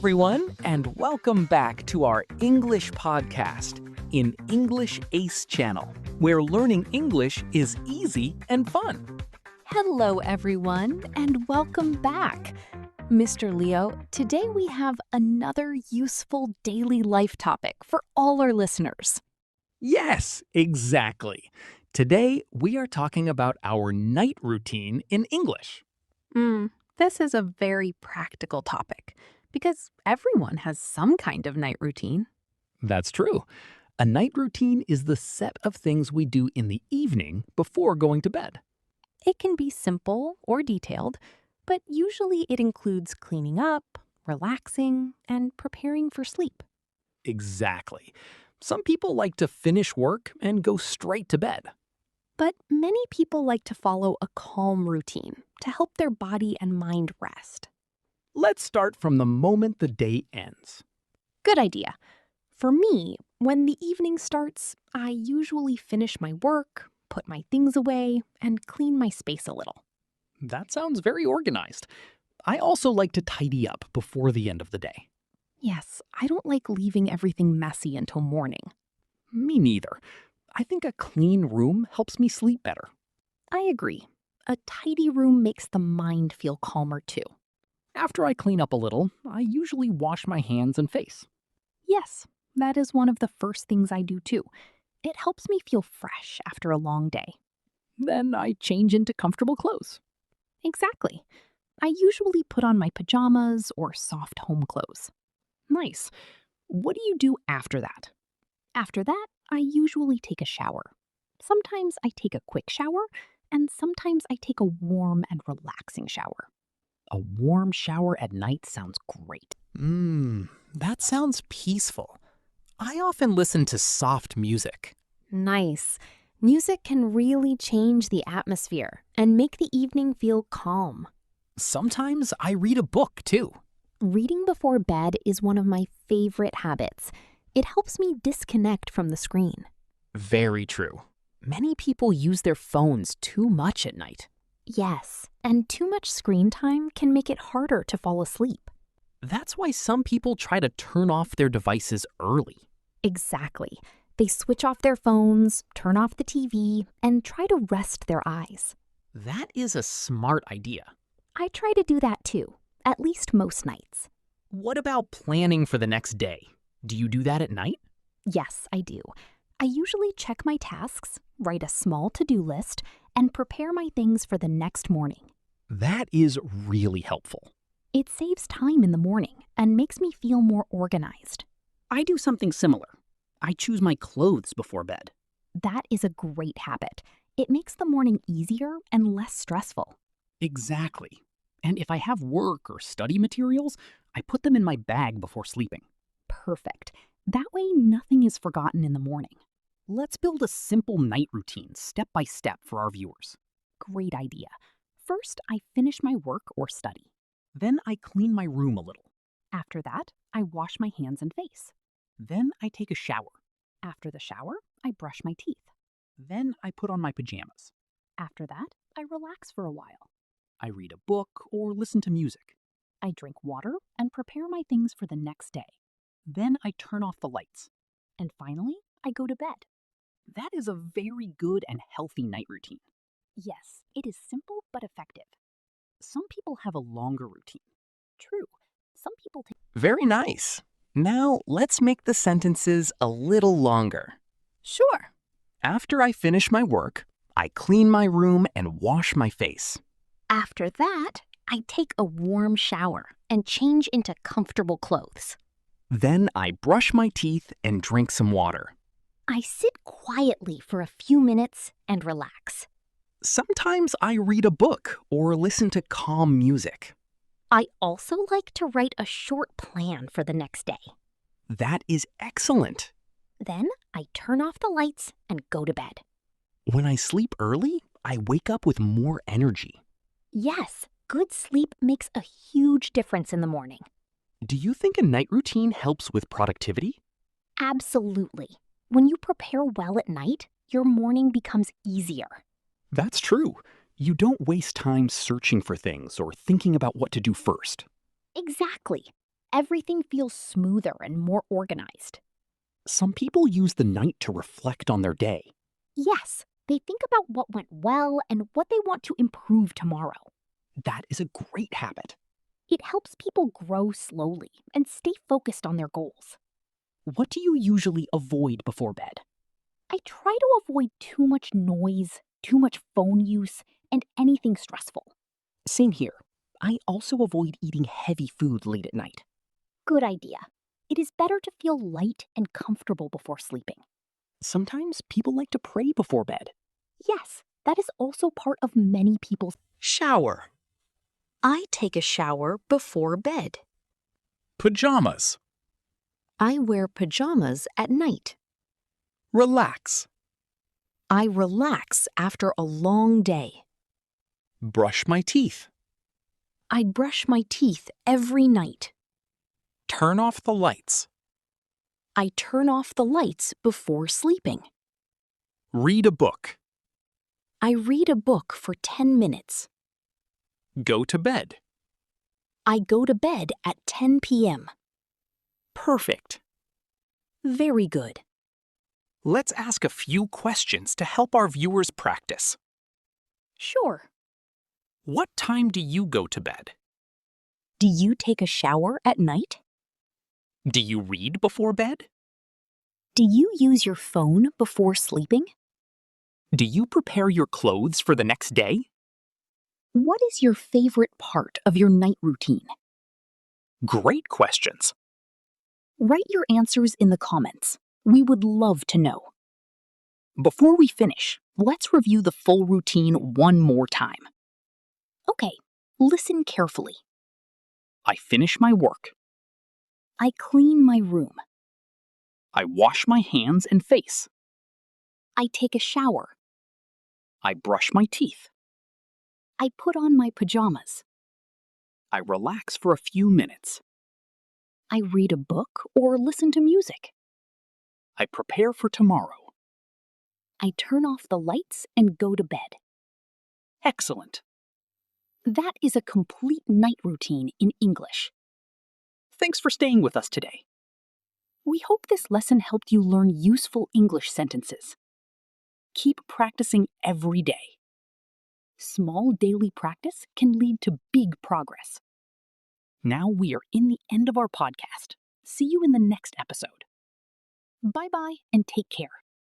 everyone, and welcome back to our English podcast in English Ace Channel, where learning English is easy and fun. Hello, everyone, and welcome back. Mr. Leo, today we have another useful daily life topic for all our listeners. Yes, exactly. Today, we are talking about our night routine in English. This is a very practical topic because everyone has some kind of night routine. That's true. A night routine is the set of things we do in the evening before going to bed. It can be simple or detailed, but usually it includes cleaning up, relaxing, and preparing for sleep. Exactly. Some people like to finish work and go straight to bed. But many people like to follow a calm routine to help their body and mind rest. Let's start from the moment the day ends. Good idea. For me, when the evening starts, I usually finish my work, put my things away, and clean my space a little. That sounds very organized. I also like to tidy up before the end of the day. Yes, I don't like leaving everything messy until morning. Me neither. I think a clean room helps me sleep better. I agree. A tidy room makes the mind feel calmer too. After I clean up a little, I usually wash my hands and face. Yes, that is one of the first things I do too. It helps me feel fresh after a long day. Then I change into comfortable clothes. Exactly. I usually put on my pajamas or soft home clothes. Nice. What do you do after that? After that, I usually take a shower. Sometimes I take a quick shower, and sometimes I take a warm and relaxing shower. A warm shower at night sounds great. That sounds peaceful. I often listen to soft music. Nice. Music can really change the atmosphere and make the evening feel calm. Sometimes I read a book, too. Reading before bed is one of my favorite habits. It helps me disconnect from the screen. Very true. Many people use their phones too much at night. Yes, and too much screen time can make it harder to fall asleep. That's why some people try to turn off their devices early. Exactly. They switch off their phones, turn off the TV, and try to rest their eyes. That is a smart idea. I try to do that too, at least most nights. What about planning for the next day? Do you do that at night? Yes, I do. I usually check my tasks, write a small to-do list, and prepare my things for the next morning. That is really helpful. It saves time in the morning and makes me feel more organized. I do something similar. I choose my clothes before bed. That is a great habit. It makes the morning easier and less stressful. Exactly. And if I have work or study materials, I put them in my bag before sleeping. Perfect. That way nothing is forgotten in the morning. Let's build a simple night routine step by step for our viewers. Great idea. First, I finish my work or study. Then I clean my room a little. After that, I wash my hands and face. Then I take a shower. After the shower, I brush my teeth. Then I put on my pajamas. After that, I relax for a while. I read a book or listen to music. I drink water and prepare my things for the next day. Then I turn off the lights. And finally, I go to bed. That is a very good and healthy night routine. Yes, it is simple but effective. Some people have a longer routine. True. Some people take... Very nice. Now let's make the sentences a little longer. Sure. After I finish my work, I clean my room and wash my face. After that, I take a warm shower and change into comfortable clothes. Then I brush my teeth and drink some water. I sit quietly for a few minutes and relax. Sometimes I read a book or listen to calm music. I also like to write a short plan for the next day. That is excellent. Then I turn off the lights and go to bed. When I sleep early, I wake up with more energy. Yes, good sleep makes a huge difference in the morning. Do you think a night routine helps with productivity? Absolutely. When you prepare well at night, your morning becomes easier. That's true. You don't waste time searching for things or thinking about what to do first. Exactly. everything feels smoother and more organized. Some people use the night to reflect on their day. Yes, they think about what went well and what they want to improve tomorrow. That is a great habit. It helps people grow slowly and stay focused on their goals. What do you usually avoid before bed? I try to avoid too much noise, too much phone use, and anything stressful. Same here. I also avoid eating heavy food late at night. Good idea. It is better to feel light and comfortable before sleeping. Sometimes people like to pray before bed. Yes, that is also part of many people's. Shower. I take a shower before bed. Pajamas. I wear pajamas at night. Relax. I relax after a long day. Brush my teeth. I brush my teeth every night. Turn off the lights. I turn off the lights before sleeping. Read a book. I read a book for 10 minutes. Go to bed. I go to bed at 10 p.m. Perfect. Very good. Let's ask a few questions to help our viewers practice. Sure. What time do you go to bed? Do you take a shower at night? Do you read before bed? Do you use your phone before sleeping? Do you prepare your clothes for the next day? What is your favorite part of your night routine? Great questions. Write your answers in the comments. We would love to know. Before we finish, let's review the full routine one more time. Okay, listen carefully. I finish my work. I clean my room. I wash my hands and face. I take a shower. I brush my teeth. I put on my pajamas. I relax for a few minutes. I read a book or listen to music. I prepare for tomorrow. I turn off the lights and go to bed. Excellent. That is a complete night routine in English. Thanks for staying with us today. We hope this lesson helped you learn useful English sentences. Keep practicing every day. Small daily practice can lead to big progress. Now we are in the end of our podcast. See you in the next episode. Bye-bye and take care.